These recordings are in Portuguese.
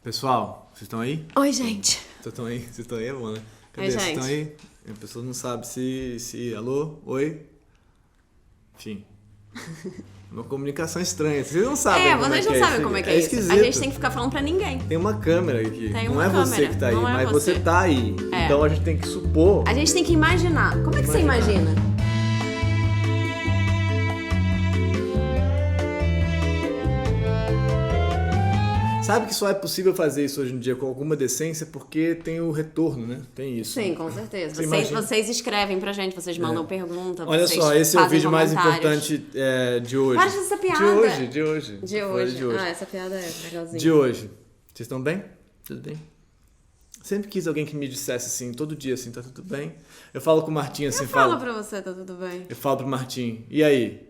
Pessoal, vocês estão aí? Oi, gente. Vocês estão aí? Vocês estão aí, Luana? Cadê? Oi, Vocês gente. estão aí? A pessoa não sabe se... Alô? Oi? Enfim. Uma comunicação estranha. Vocês não sabem como é vocês que não é sabem isso. como é que É é isso. esquisito. A gente tem que ficar falando pra ninguém. Tem uma câmera aqui. Tem não uma é você câmera, que tá aí, não é mas você. você tá aí. É. Então a gente tem que supor... A gente tem que imaginar. Como é que você imagina? Sabe que só é possível fazer isso hoje em dia com alguma decência porque tem o retorno, né? Tem isso. Sim, com certeza. Você imagina? Vocês escrevem pra gente, vocês mandam pergunta. Olha vocês só, esse é o fazem vídeo mais comentários. importante de hoje. Para dessa piada. De hoje. De Foi hoje. Ah, essa piada é legalzinha. De hoje. Vocês estão bem? Tudo bem? Sempre quis alguém que me dissesse assim, todo dia assim, tá tudo bem? Eu falo com o Martim assim, Eu falo pra você, tá tudo bem. Eu falo pro Martim, e aí?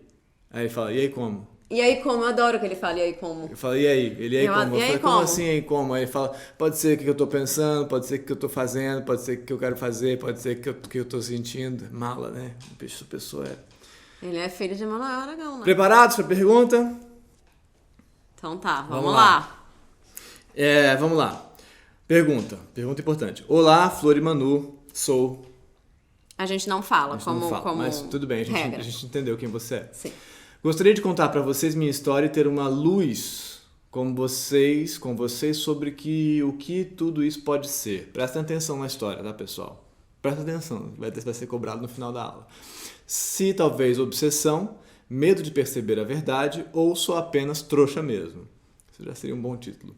Aí ele fala, e aí como? E aí como? Eu adoro que ele fala, e aí como? Eu falo, e aí? Ele, e aí como? E Eu aí falei, como como? assim, e aí como? Aí ele fala, pode ser o que eu tô pensando, pode ser o que eu tô fazendo, pode ser o que eu quero fazer, pode ser o que eu tô sentindo. Mala, né? Essa pessoa é... Ele é filho de Manuel Aragão, né? Preparados pra pergunta? Então tá, vamos Vamos lá. Vamos lá. Pergunta importante. Olá, Flor e Manu, sou... A gente não fala, A gente como, não fala, como mas tudo bem, a regra. gente entendeu quem você é. Sim. Gostaria de contar pra vocês minha história e ter uma luz com vocês sobre o que tudo isso pode ser. Prestem atenção na história, tá, pessoal? Presta atenção, vai ser cobrado no final da aula. Se talvez obsessão, medo de perceber a verdade ou sou apenas trouxa mesmo. Isso já seria um bom título.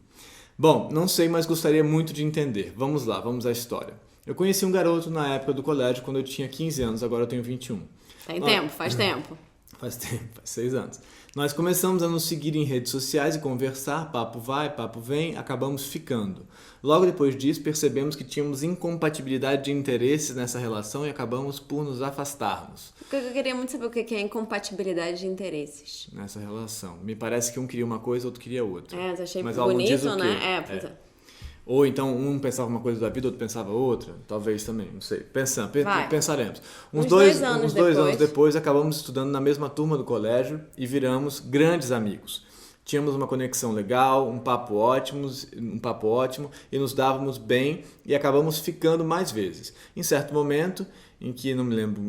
Bom, não sei, mas gostaria muito de entender. Vamos lá, vamos à história. Eu conheci um garoto na época do colégio quando eu tinha 15 anos, agora eu tenho 21. Tem tempo, faz tempo. Faz tempo, faz 6 anos. Nós começamos a nos seguir em redes sociais e conversar, papo vai, papo vem, acabamos ficando. Logo depois disso, percebemos que tínhamos incompatibilidade de interesses nessa relação e acabamos por nos afastarmos Eu queria muito saber o que é incompatibilidade de interesses. nessa relação. Me parece que um queria uma coisa, outro queria outra. Eu achei Mas ela não diz bonito, o quê. né? Pois é. Ou então um pensava uma coisa da vida, outro pensava outra. Talvez também, não sei. Pensaremos. Uns dois anos depois, acabamos estudando na mesma turma do colégio e viramos grandes amigos. Tínhamos uma conexão legal, um papo ótimo e nos dávamos bem e acabamos ficando mais vezes. Em certo momento, em que não me lembro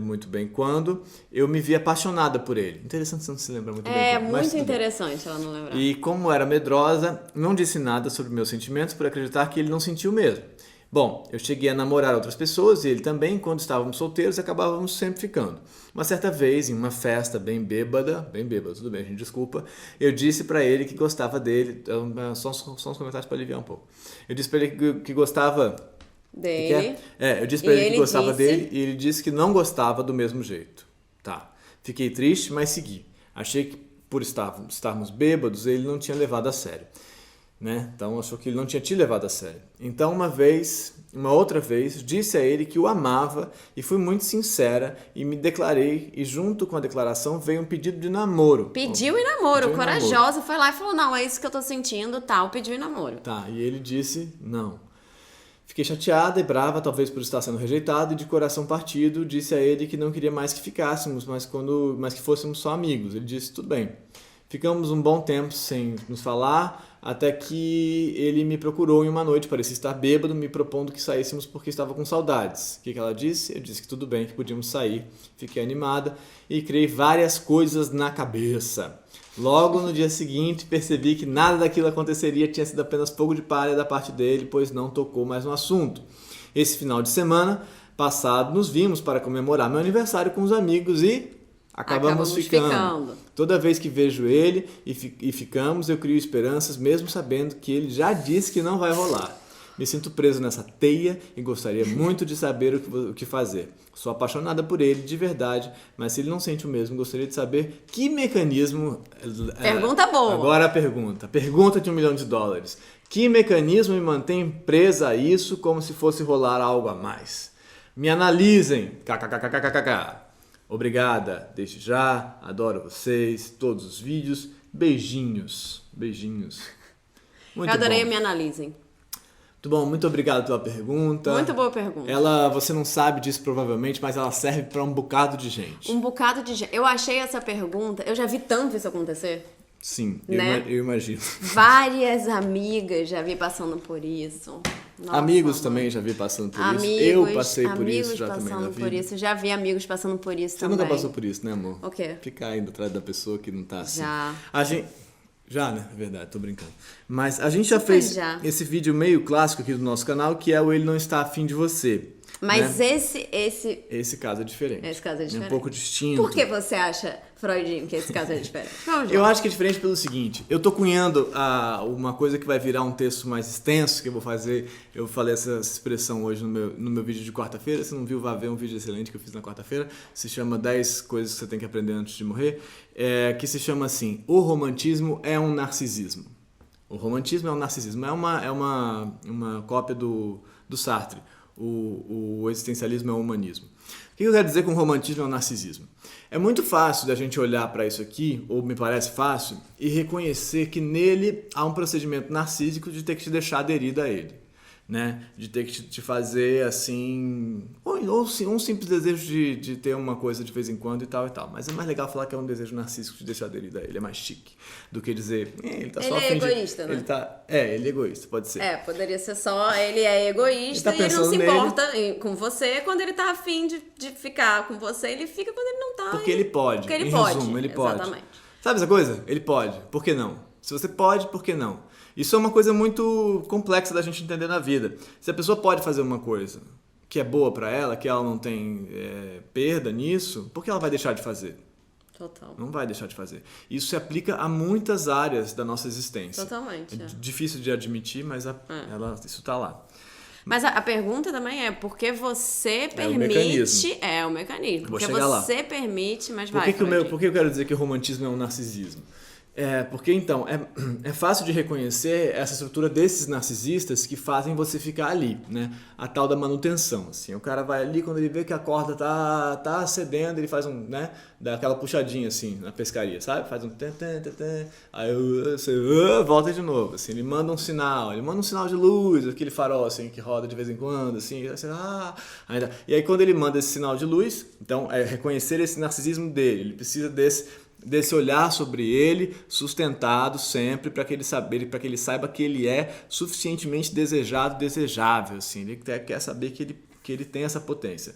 muito bem quando, eu me vi apaixonada por ele. Interessante você não se lembra muito bem. É mas muito tudo bem. interessante ela não lembrar. E como era medrosa, não disse nada sobre meus sentimentos por acreditar que ele não sentiu mesmo. Bom, eu cheguei a namorar outras pessoas e ele também, quando estávamos solteiros, acabávamos sempre ficando. Uma certa vez, em uma festa bem bêbada, tudo bem, gente, desculpa, eu disse pra ele que gostava dele, só uns comentários pra aliviar um pouco. Eu disse pra ele que gostava Dele. eu disse pra ele que gostava disse... dele e ele disse que não gostava do mesmo jeito. Tá. Fiquei triste, mas segui. Achei que por estarmos bêbados, ele não tinha levado a sério. Né? Então achou que ele não tinha te levado a sério. Então uma outra vez, disse a ele que o amava e fui muito sincera e me declarei e junto com a declaração veio um pedido de namoro. Pediu em namoro, corajosa, foi lá e falou, não, é isso que eu tô sentindo, tal, pediu em namoro. Tá, e ele disse não. Fiquei chateada e brava, talvez por estar sendo rejeitado, e de coração partido disse a ele que não queria mais que ficássemos, mas que fôssemos só amigos. Ele disse, tudo bem. Ficamos um bom tempo sem nos falar, até que ele me procurou em uma noite, parecia estar bêbado, me propondo que saíssemos porque estava com saudades. O que ela disse? Eu disse que tudo bem, que podíamos sair. Fiquei animada e criei várias coisas na cabeça. Logo no dia seguinte, percebi que nada daquilo aconteceria, tinha sido apenas fogo de palha da parte dele, pois não tocou mais no assunto. Esse final de semana passado, nos vimos para comemorar meu aniversário com os amigos e... Acabamos ficando. Toda vez que vejo ele e ficamos, eu crio esperanças, mesmo sabendo que ele já disse que não vai rolar. Me sinto preso nessa teia e gostaria muito de saber o que fazer. Sou apaixonada por ele, de verdade, mas se ele não sente o mesmo, gostaria de saber que mecanismo... Pergunta boa. Agora a pergunta. Pergunta de $1 milhão. Que mecanismo me mantém presa a isso como se fosse rolar algo a mais? Me analisem. KKKKKK. Obrigada, desde já, adoro vocês, todos os vídeos, beijinhos. Muito Eu adorei bom. Me Analisem. Muito bom, muito obrigado pela pergunta. Muito boa pergunta. Você não sabe disso provavelmente, mas ela serve para um bocado de gente. Um bocado de gente. Eu achei essa pergunta, eu já vi tanto isso acontecer. Sim, né? eu imagino. Várias amigas já vi passando por isso. Nossa, amigos mano. também já vi passando por amigos, isso. Eu passei por isso já passando também na por vida. isso. Já vi amigos passando por isso Você também. nunca passou por isso, né, amor? O quê? Ficar indo atrás da pessoa que não tá assim. Já. A gente... Já, né? É verdade, tô brincando. Mas a gente já fez esse vídeo meio clássico aqui do nosso canal, que é o Ele Não Está Afim de Você. Mas né? esse caso é diferente. Esse caso é diferente. É um pouco distinto. Por que você acha, Freudinho, que esse caso é diferente? Vamos Eu lá. acho que é diferente pelo seguinte, eu tô cunhando uma coisa que vai virar um texto mais extenso, que eu vou fazer, eu falei essa expressão hoje no meu vídeo de quarta-feira, se não viu, vá ver um vídeo excelente que eu fiz na quarta-feira, se chama 10 coisas que você tem que aprender antes de morrer, que se chama assim, o romantismo é um narcisismo. O romantismo é um narcisismo, é uma cópia do Sartre. O existencialismo é o humanismo. O que eu quero dizer com romantismo é o narcisismo? É muito fácil da gente olhar para isso aqui, ou me parece fácil, e reconhecer que nele há um procedimento narcísico de ter que te deixar aderido a ele. Né? De ter que te fazer assim, ou um simples desejo de ter uma coisa de vez em quando e tal. Mas é mais legal falar que é um desejo narcísico de deixar aderido a ele, é mais chique do que dizer, ele tá só Ele é egoísta, né? Ele é egoísta, pode ser. Poderia ser só, ele é egoísta Ele tá e ele não se pensando importa com você. Quando ele tá afim de ficar com você, ele fica. Quando ele não tá. Porque ele pode. Porque ele em pode. resumo, ele pode. Exatamente. Sabe essa coisa? Ele pode. Por que não? Se você pode, por que não? Isso é uma coisa muito complexa da gente entender na vida. Se a pessoa pode fazer uma coisa que é boa pra ela, que ela não tem perda nisso, por que ela vai deixar de fazer? Total. Não vai deixar de fazer. Isso se aplica a muitas áreas da nossa existência. Totalmente. É difícil de admitir, mas isso tá lá. Mas a pergunta também é por que você permite... o mecanismo. Porque você permite, mas por que eu quero dizer que o romantismo é um narcisismo? Porque então, é fácil de reconhecer essa estrutura desses narcisistas que fazem você ficar ali, né? A tal da manutenção, assim. O cara vai ali, quando ele vê que a corda tá cedendo, ele faz dá aquela puxadinha, assim, na pescaria, sabe? Faz aí você volta de novo, assim. Ele manda um sinal de luz, aquele farol, assim, que roda de vez em quando, assim. Ainda. E aí, quando ele manda esse sinal de luz, então, é reconhecer esse narcisismo dele. Ele precisa desse olhar sobre ele, sustentado sempre, para que ele saiba que ele é suficientemente desejado, desejável, assim. Ele quer saber que ele tem essa potência.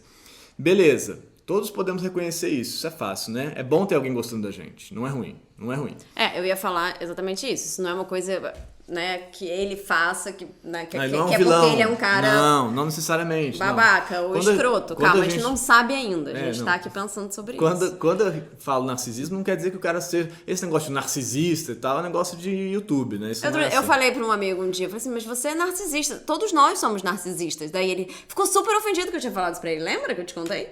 Beleza, todos podemos reconhecer isso é fácil, né? É bom ter alguém gostando da gente, não é ruim. Eu ia falar exatamente isso não é uma coisa... Né, que ele faça, que não é um porque vilão. ele é um cara... Não necessariamente. Babaca, ou escroto. Calma, a gente não sabe ainda. A gente tá aqui pensando sobre isso. Quando eu falo narcisismo, não quer dizer que o cara seja... Esse negócio de narcisista e tal é um negócio de YouTube, né? Eu falei pra um amigo um dia, eu falei assim, mas você é narcisista. Todos nós somos narcisistas. Daí ele ficou super ofendido que eu tinha falado isso pra ele. Lembra que eu te contei?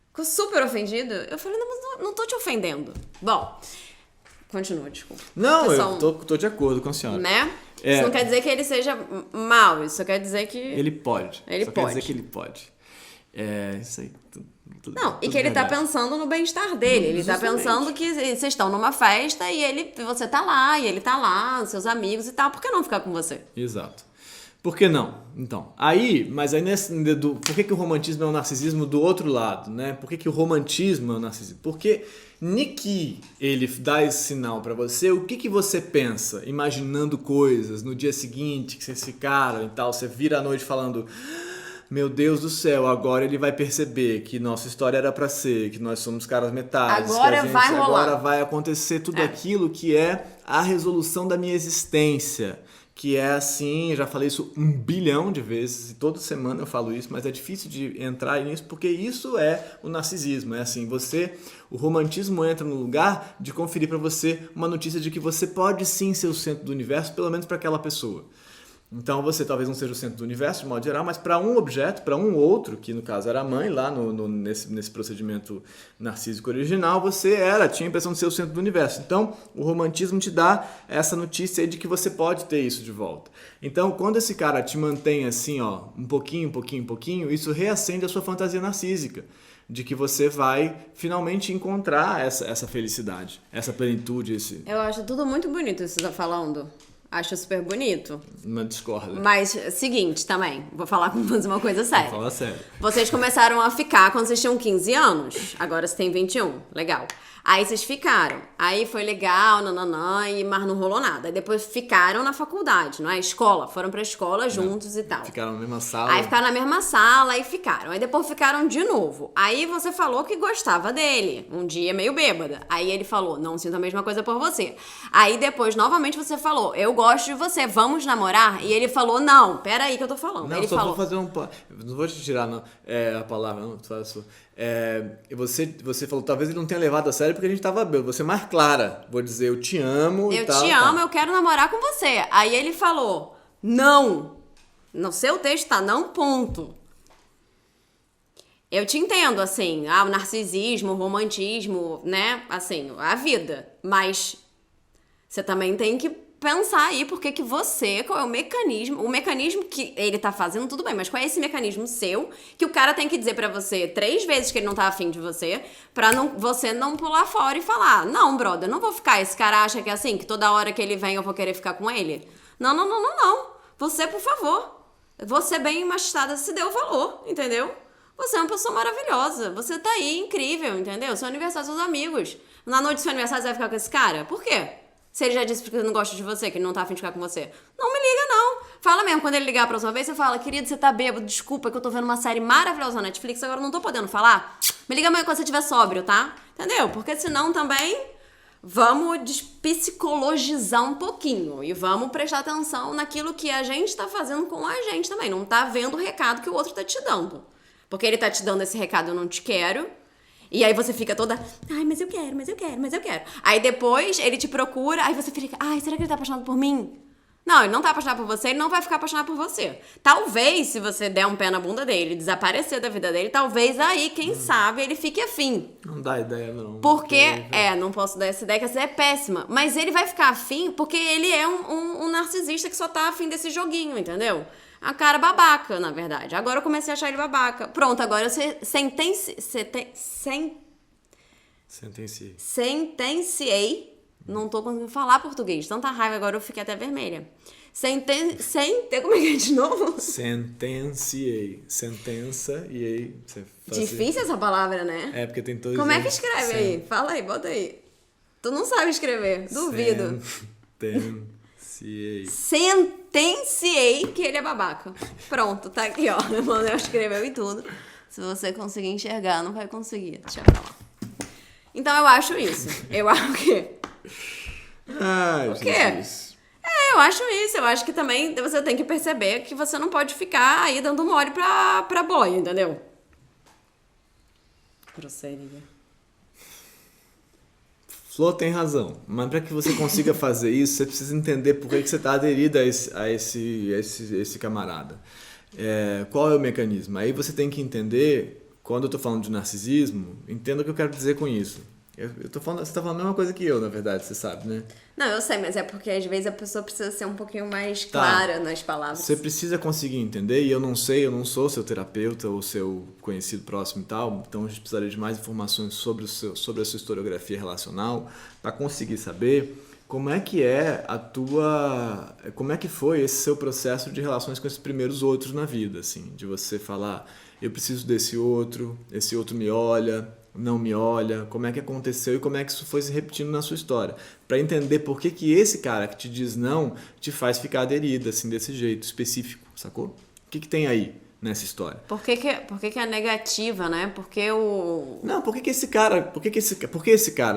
Ficou super ofendido. Eu falei, mas não tô te ofendendo. Bom... Continua, desculpa. Não, eu tô de acordo com a senhora. Né? Isso não quer dizer que ele seja mal, isso só quer dizer que... Ele pode. Quer dizer que ele pode. Isso aí. E que ele tá pensando no bem-estar dele. Ele tá pensando que vocês estão numa festa e você tá lá, e ele tá lá, seus amigos e tal. Por que não ficar com você? Exato. Por que não? Então, por que o romantismo é um narcisismo do outro lado, né? Por que o romantismo é um narcisismo? Porque Niki, ele dá esse sinal pra você, o que você pensa, imaginando coisas no dia seguinte, que vocês ficaram e tal, você vira à noite falando, meu Deus do céu, agora ele vai perceber que nossa história era pra ser, que nós somos caras metades, agora vai acontecer tudo aquilo que é a resolução da minha existência. Que é assim, já falei isso 1 bilhão de vezes, e toda semana eu falo isso, mas é difícil de entrar nisso, porque isso é o narcisismo, é assim, o romantismo entra no lugar de conferir para você uma notícia de que você pode sim ser o centro do universo, pelo menos para aquela pessoa. Então você talvez não seja o centro do universo, de modo geral, mas para um objeto, para um outro, que no caso era a mãe, lá nesse procedimento narcísico original, tinha a impressão de ser o centro do universo. Então o romantismo te dá essa notícia aí de que você pode ter isso de volta. Então quando esse cara te mantém assim, ó, um pouquinho, isso reacende a sua fantasia narcísica. De que você vai finalmente encontrar essa felicidade, essa plenitude. Eu acho tudo muito bonito isso que você tá falando. Acho super bonito. Não discorda. Mas, seguinte também, vou falar com você uma coisa séria. Fala sério. Vocês começaram a ficar quando vocês tinham 15 anos. Agora você tem 21. Legal. Aí vocês ficaram. Aí foi legal, nananã, mas não rolou nada. Aí depois ficaram na faculdade, não é? Escola. Foram pra escola juntos e tal. Ficaram na mesma sala. Aí ficaram na mesma sala e ficaram. Aí depois ficaram de novo. Aí você falou que gostava dele. Um dia meio bêbada. Aí ele falou, não sinto a mesma coisa por você. Aí depois, novamente, você falou, eu gosto de você, vamos namorar? E ele falou, não, peraí que eu tô falando. Não, ele só falou, vou fazer um... Não vou te tirar não, a palavra, não. Tu fala a sua. Você falou, talvez ele não tenha levado a sério porque a gente tava bêbado. Você é mais clara. Vou dizer, eu te amo e tal. Eu te amo, eu quero namorar com você. Aí ele falou, não. No seu texto tá não, ponto. Eu te entendo, assim, o narcisismo, o romantismo, né? Assim, a vida. Mas você também tem que pensar aí porque que você, qual é o mecanismo que ele tá fazendo, tudo bem, mas qual é esse mecanismo seu que o cara tem que dizer pra você 3 vezes que ele não tá afim de você, pra você não pular fora e falar, não, brother, não vou ficar, esse cara acha que é assim, que toda hora que ele vem eu vou querer ficar com ele? Não, não, não, não, não. Você, por favor, você bem machistada se deu valor, entendeu? Você é uma pessoa maravilhosa, você tá aí, incrível, entendeu? Seu aniversário, seus amigos. Na noite do seu aniversário você vai ficar com esse cara? Por quê? Se ele já disse que não gosta de você, que ele não tá afim de ficar com você. Não me liga, não. Fala mesmo, quando ele ligar a próxima vez, você fala, querido, você tá bêbado, desculpa, que eu tô vendo uma série maravilhosa na Netflix, agora eu não tô podendo falar. Me liga amanhã quando você estiver sóbrio, tá? Entendeu? Porque senão também vamos despsicologizar um pouquinho e vamos prestar atenção naquilo que a gente tá fazendo com a gente também. Não tá vendo o recado que o outro tá te dando. Porque ele tá te dando esse recado, eu não te quero. E aí você fica toda, ai, mas eu quero, mas eu quero, mas eu quero. Aí depois ele te procura, aí você fica, ai, será que ele tá apaixonado por mim? Não, ele não tá apaixonado por você, ele não vai ficar apaixonado por você. Talvez, se você der um pé na bunda dele, desaparecer da vida dele, talvez aí, quem sabe, ele fique afim. Não dá ideia, não. Porque, não posso dar essa ideia, que essa é péssima. Mas ele vai ficar afim porque ele é um narcisista que só tá afim desse joguinho, entendeu? A cara babaca, na verdade. Agora eu comecei a achar ele babaca. Pronto, agora eu sentenciei. Não tô conseguindo falar português. Tanta raiva, agora eu fiquei até vermelha. Como é que é de novo? Sentenciei. Sentença e aí você faz Difícil essa palavra, né? É, porque tem todos. Como é que escreve aí? Fala aí, bota aí. Tu não sabe escrever, duvido. Sentenciei que ele é babaca. Pronto, tá aqui, ó. O Manuel escreveu e tudo. Se você conseguir enxergar, não vai conseguir. Deixa eu falar. Então eu acho isso. Eu acho o quê? Ai, o quê? Jesus. Eu acho isso. Eu acho que também você tem que perceber que você não pode ficar aí dando mole pra boia, entendeu? Grosseria. Flor tem razão, mas para que você consiga fazer isso, você precisa entender por que você está aderido a esse camarada. Qual é o mecanismo? Aí você tem que entender, quando eu estou falando de narcisismo, entenda o que eu quero dizer com isso. Eu tô falando, você está falando a mesma coisa que eu, na verdade, você sabe, né? Não, eu sei, mas é porque às vezes a pessoa precisa ser um pouquinho mais clara nas palavras. Você precisa conseguir entender, e eu não sou seu terapeuta ou seu conhecido próximo e tal, então a gente precisaria de mais informações sobre a sua historiografia relacional para conseguir saber como é que como é que foi esse seu processo de relações com esses primeiros outros na vida, assim, de você falar, eu preciso desse outro, esse outro me olha, não me olha, como é que aconteceu e como é que isso foi se repetindo na sua história. Para entender por que esse cara que te diz não te faz ficar aderida, assim, desse jeito específico, sacou? O que tem aí nessa história? Por que é negativa, né? Porque o... Não, por que esse cara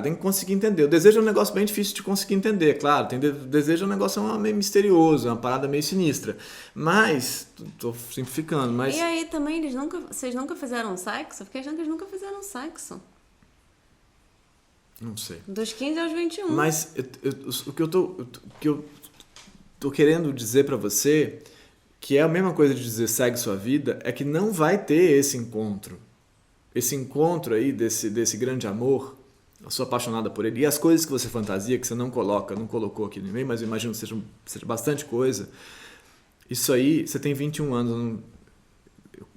tem que conseguir entender. O desejo é um negócio bem difícil de conseguir entender, claro. Desejo é um negócio meio misterioso, é uma parada meio sinistra. Mas, tô simplificando, mas... E aí também, vocês nunca fizeram sexo? Fiquei achando que eles nunca fizeram sexo. Não sei. Dos 15 aos 21. Mas o que eu tô querendo dizer pra você, que é a mesma coisa de dizer segue sua vida, é que não vai ter esse encontro. Esse encontro aí desse grande amor, eu sou apaixonada por ele, e as coisas que você fantasia, que você não colocou aqui no e-mail, mas eu imagino que seja bastante coisa. Isso aí, você tem 21 anos,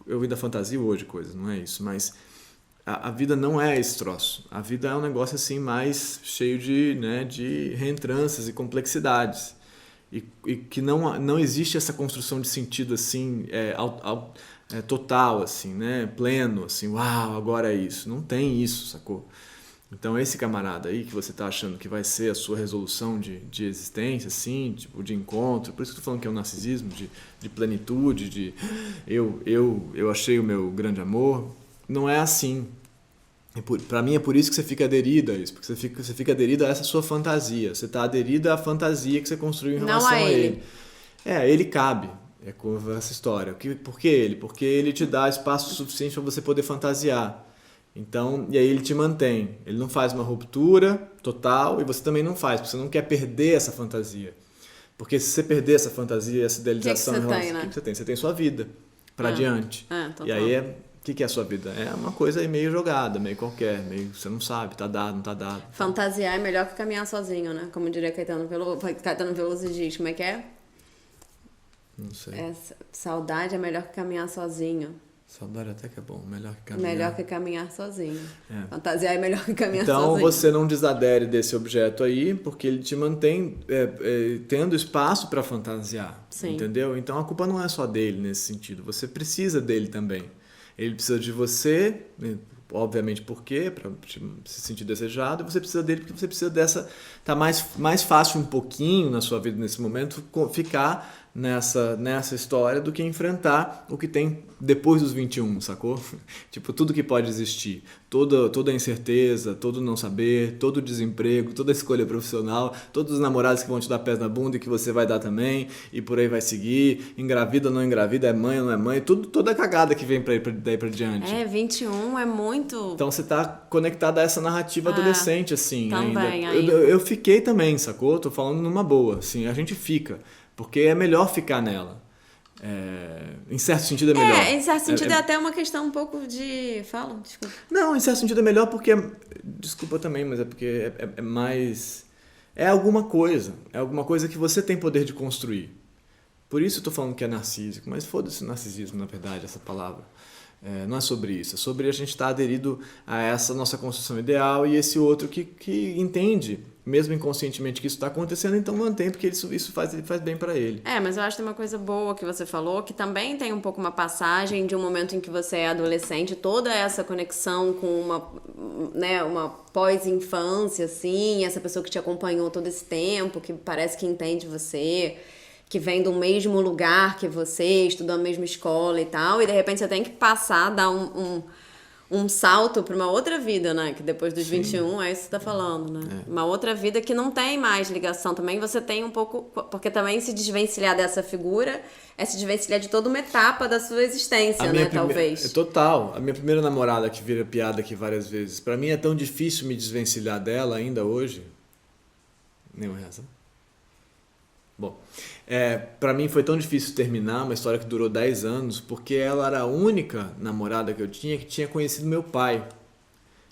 eu ainda fantasio hoje coisas, não é isso, mas a vida não é esse troço. A vida é um negócio assim mais cheio de reentrâncias e complexidades. e que não existe essa construção de sentido assim, total, assim, né? Pleno, assim, uau, agora é isso. Não tem isso, sacou? Então esse camarada aí que você tá achando que vai ser a sua resolução de existência, assim, tipo, de encontro, por isso que eu tô falando que é um narcisismo, de plenitude, de eu achei o meu grande amor, não é assim. Pra mim é por isso que você fica aderido a isso, porque você fica aderido a essa sua fantasia, você tá aderido à fantasia que você construiu em relação a ele. Ele cabe, é com essa história. Por que ele? Porque ele te dá espaço suficiente para você poder fantasiar. Então, e aí ele te mantém. Ele não faz uma ruptura total e você também não faz, porque você não quer perder essa fantasia. Porque se você perder essa fantasia, essa idealização, o que você tem? Você tem sua vida pra adiante. E aí o que é a sua vida? É uma coisa aí meio jogada, meio qualquer, meio você não sabe, tá dado, não tá dado. Fantasiar é melhor que caminhar sozinho, né? Como diria Caetano Veloso diz, como é que é? Não sei. Saudade é melhor que caminhar sozinho. Saudade até que é bom, melhor que caminhar. Melhor que caminhar sozinho. Fantasiar é melhor que caminhar sozinho. Então você não desadere desse objeto aí, porque ele te mantém tendo espaço para fantasiar. Sim. Entendeu? Então a culpa não é só dele nesse sentido, você precisa dele também. Ele precisa de você, obviamente por quê? Para se sentir desejado, e você precisa dele porque você precisa dessa... Tá mais fácil um pouquinho na sua vida nesse momento ficar nessa história do que enfrentar o que tem depois dos 21, sacou? Tipo, tudo que pode existir. Toda a incerteza, todo o não saber, todo o desemprego, toda a escolha profissional, todos os namorados que vão te dar pés na bunda e que você vai dar também, e por aí vai seguir, engravida ou não engravida, é mãe ou não é mãe, toda a cagada que vem daí pra diante. 21 é muito... Então você tá conectado a essa narrativa adolescente, assim, também, ainda. Eu fiquei também, sacou? Tô falando numa boa, assim, a gente fica. Porque é melhor ficar nela. Em certo sentido é melhor. Em certo sentido é até uma questão um pouco de... Fala, desculpa. Não, em certo sentido é melhor porque... Desculpa também, mas é porque é mais... É alguma coisa. É alguma coisa que você tem poder de construir. Por isso eu tô falando que é narcísico. Mas foda-se narcisismo, na verdade, essa palavra. Não é sobre isso. É sobre a gente estar aderido a essa nossa construção ideal e esse outro que entende, mesmo inconscientemente, que isso está acontecendo, então mantém, porque isso faz bem para ele. Mas eu acho que tem uma coisa boa que você falou, que também tem um pouco uma passagem de um momento em que você é adolescente, toda essa conexão com uma pós-infância, assim, essa pessoa que te acompanhou todo esse tempo, que parece que entende você, que vem do mesmo lugar que você, estudou na mesma escola e tal, e de repente você tem que passar, dar um salto para uma outra vida, né? Que depois dos 21, é isso que você tá falando, né? Uma outra vida que não tem mais ligação. Também você tem um pouco... Porque também se desvencilhar dessa figura é se desvencilhar de toda uma etapa da sua existência, talvez. Total. A minha primeira namorada, que vira piada aqui várias vezes, pra mim é tão difícil me desvencilhar dela ainda hoje. Nenhuma razão. Bom, pra mim foi tão difícil terminar uma história que durou 10 anos, porque ela era a única namorada que eu tinha que tinha conhecido meu pai.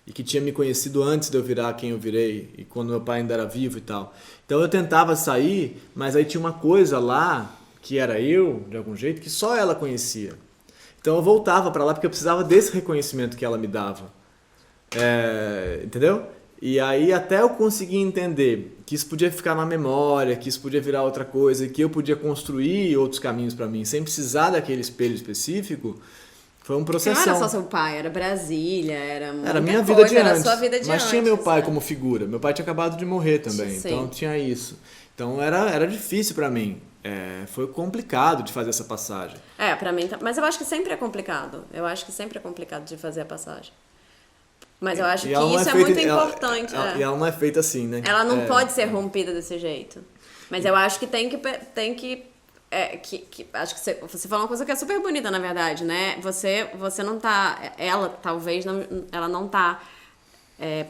E que tinha me conhecido antes de eu virar quem eu virei, e quando meu pai ainda era vivo e tal. Então eu tentava sair, mas aí tinha uma coisa lá, que era eu, de algum jeito, que só ela conhecia. Então eu voltava pra lá porque eu precisava desse reconhecimento que ela me dava. Entendeu? E aí até eu conseguir entender que isso podia ficar na memória, que isso podia virar outra coisa, que eu podia construir outros caminhos pra mim, sem precisar daquele espelho específico, foi um processo. Não era só seu pai, era Brasília, era minha vida de antes. Era sua vida de mas antes, tinha meu pai como figura. Meu pai tinha acabado de morrer também, então tinha isso. Então era difícil pra mim. Foi complicado de fazer essa passagem. Pra mim, mas eu acho que sempre é complicado. Eu acho que sempre é complicado de fazer a passagem. Mas eu acho que isso é muito importante. E ela não é feita assim, né? Ela não pode ser rompida desse jeito. Mas eu acho que tem que acho que você falou uma coisa que é super bonita, na verdade, né? Você não tá... Ela, talvez, ela não tá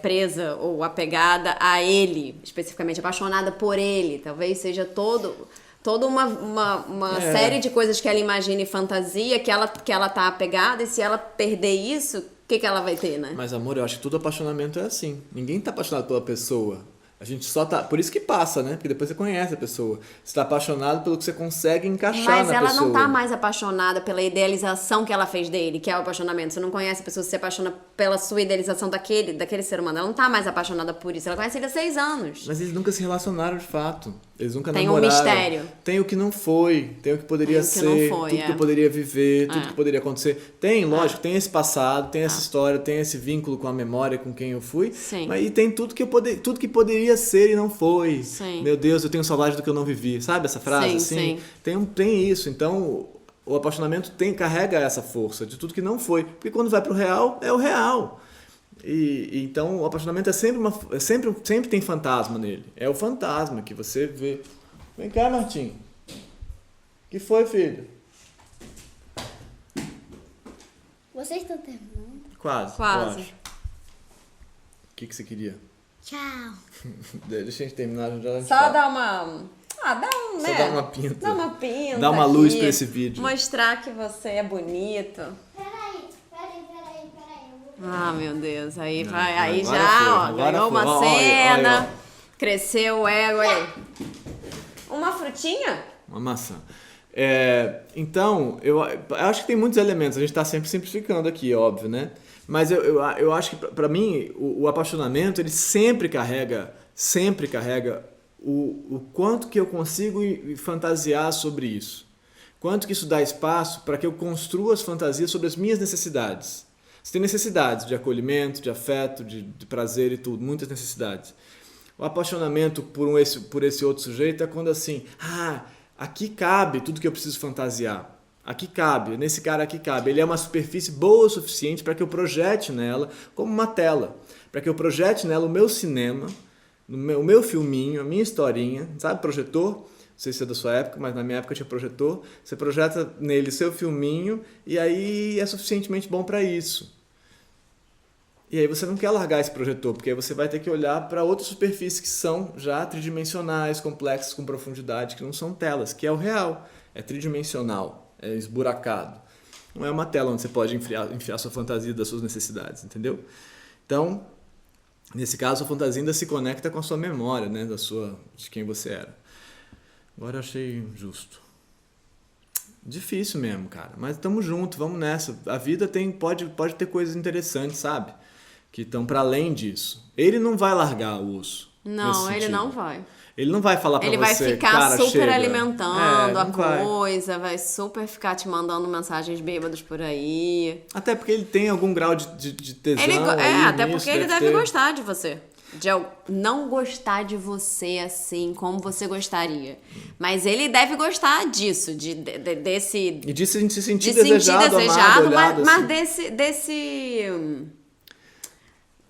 presa ou apegada a ele, especificamente, apaixonada por ele. Talvez seja toda uma série de coisas que ela imagina e fantasia, que ela tá apegada, e se ela perder isso... O que ela vai ter, né? Mas, amor, eu acho que todo apaixonamento é assim. Ninguém tá apaixonado pela pessoa. A gente só tá... Por isso que passa, né? Porque depois você conhece a pessoa. Você tá apaixonado pelo que você consegue encaixar na pessoa. Mas ela não tá mais apaixonada pela idealização que ela fez dele, que é o apaixonamento. Você não conhece a pessoa, você se apaixona pela sua idealização daquele ser humano. Ela não tá mais apaixonada por isso. Ela conhece ele há 6 anos. Mas eles nunca se relacionaram de fato. Eles nunca Tem namoraram. um mistério. Tem o que não foi. Tem o que poderia Tem o que ser. não foi, tudo que poderia viver. Tudo que poderia acontecer. Tem, lógico, tem esse passado, tem essa história, tem esse vínculo com a memória, com quem eu fui. Sim. Mas e tem tudo que poderia ser e não foi. Sim. Meu Deus, eu tenho saudade do que eu não vivi. Sabe essa frase? Sim, assim? sim. Tem isso. Então, o apaixonamento carrega essa força de tudo que não foi. Porque quando vai pro real, é o real. E então o apaixonamento sempre tem fantasma nele. É o fantasma que você vê. Vem cá, Martim. Que foi, filho? Vocês estão terminando? Quase. Quase. Eu acho. O que você queria? Tchau. Deixa a gente terminar já. A gente Só fala. dar uma... dá um, Só né? dá uma pinta. Dá uma pinta. Dá uma luz aqui, pra esse vídeo. Mostrar que você é bonito. Peraí. Ah, meu Deus. Aí Não, vai, aí agora já, foi, ó, agora ganhou foi. uma Olha, cena. olha. Cresceu o ego aí. Uma frutinha? Uma maçã. Então, eu acho que tem muitos elementos. A gente está sempre simplificando aqui, óbvio, né? Mas eu acho que, para mim, o apaixonamento, ele sempre carrega o quanto que eu consigo fantasiar sobre isso. Quanto que isso dá espaço para que eu construa as fantasias sobre as minhas necessidades. Você tem necessidades de acolhimento, de afeto, de prazer e tudo, muitas necessidades. O apaixonamento por esse outro sujeito é quando assim, aqui cabe tudo que eu preciso fantasiar. Aqui cabe, nesse cara aqui cabe. Ele é uma superfície boa o suficiente para que eu projete nela como uma tela. Para que eu projete nela o meu cinema, o meu filminho, a minha historinha. Sabe projetor? Não sei se é da sua época, mas na minha época tinha projetor. Você projeta nele seu filminho e aí é suficientemente bom para isso. E aí você não quer largar esse projetor, porque aí você vai ter que olhar para outras superfícies que são já tridimensionais, complexas, com profundidade, que não são telas, que é o real. É tridimensional, é esburacado. Não é uma tela onde você pode enfiar sua fantasia das suas necessidades, entendeu? Então, nesse caso, a fantasia ainda se conecta com a sua memória, né, de quem você era. Agora eu achei justo. Difícil mesmo, cara. Mas estamos juntos, vamos nessa. A vida pode ter coisas interessantes, sabe? Que estão para além disso. Ele não vai largar o osso. Não, ele não vai. Ele não vai falar pra você, ele vai ficar cara, super chega. alimentando a vai. coisa, vai super ficar te mandando mensagens bêbados por aí. Até porque ele tem algum grau de tesão. Até porque ele deve gostar de você. Não gostar de você assim como você gostaria. Mas ele deve gostar disso, desse... E disso a gente se sentir de desejado, amado, olhado, mas assim. desse...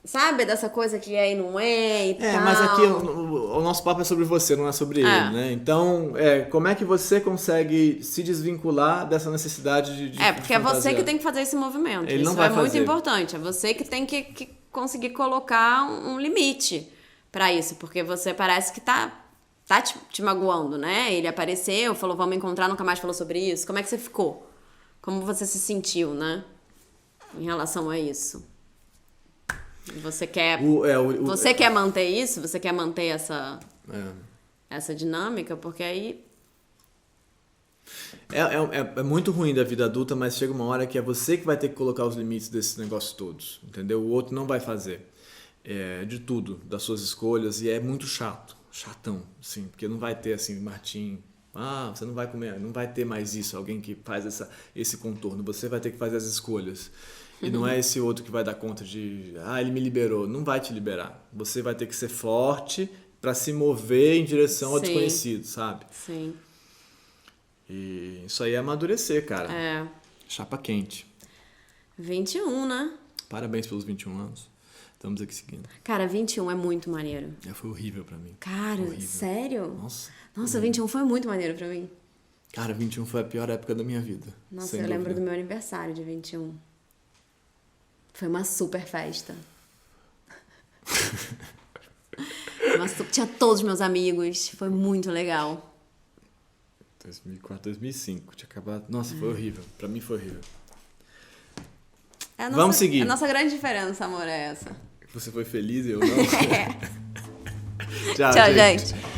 Sabe? Dessa coisa que é e não é e tal. Mas aqui o nosso papo é sobre você, não é sobre ele, né? Então, como é que você consegue se desvincular dessa necessidade de porque é você que tem que fazer esse movimento. Ele não Isso vai é muito fazer. importante. É você que tem que conseguir colocar um limite pra isso. Porque você parece que tá te magoando, né? Ele apareceu, falou, vamos encontrar, nunca mais falou sobre isso. Como é que você ficou? Como você se sentiu, né? Em relação a isso. Você quer você quer manter isso? Você quer manter essa dinâmica? Porque aí... É muito ruim da vida adulta, mas chega uma hora que é você que vai ter que colocar os limites desses negócios todos, entendeu? O outro não vai fazer. De tudo, das suas escolhas, e é muito chatão, assim, porque não vai ter assim, Martim, você não vai comer, não vai ter mais isso, alguém que faz esse contorno, você vai ter que fazer as escolhas. E não é esse outro que vai dar conta de... ele me liberou. Não vai te liberar. Você vai ter que ser forte para se mover em direção ao desconhecido, sabe? Sim. E isso aí é amadurecer, cara. Chapa quente. 21, né? Parabéns pelos 21 anos. Estamos aqui seguindo. Cara, 21 é muito maneiro. Foi horrível pra mim. Cara, horrível. sério? Nossa, 21 foi muito maneiro pra mim. Cara, 21 foi a pior época da minha vida. Nossa, eu lembro do meu aniversário de 21. Foi uma super festa. Tinha todos os meus amigos. Foi muito legal. 2004, 2005. Tinha acabado. Nossa, foi horrível. Pra mim foi horrível. Vamos seguir. A nossa grande diferença, amor, é essa. Você foi feliz e eu não. Tchau, Tchau, gente.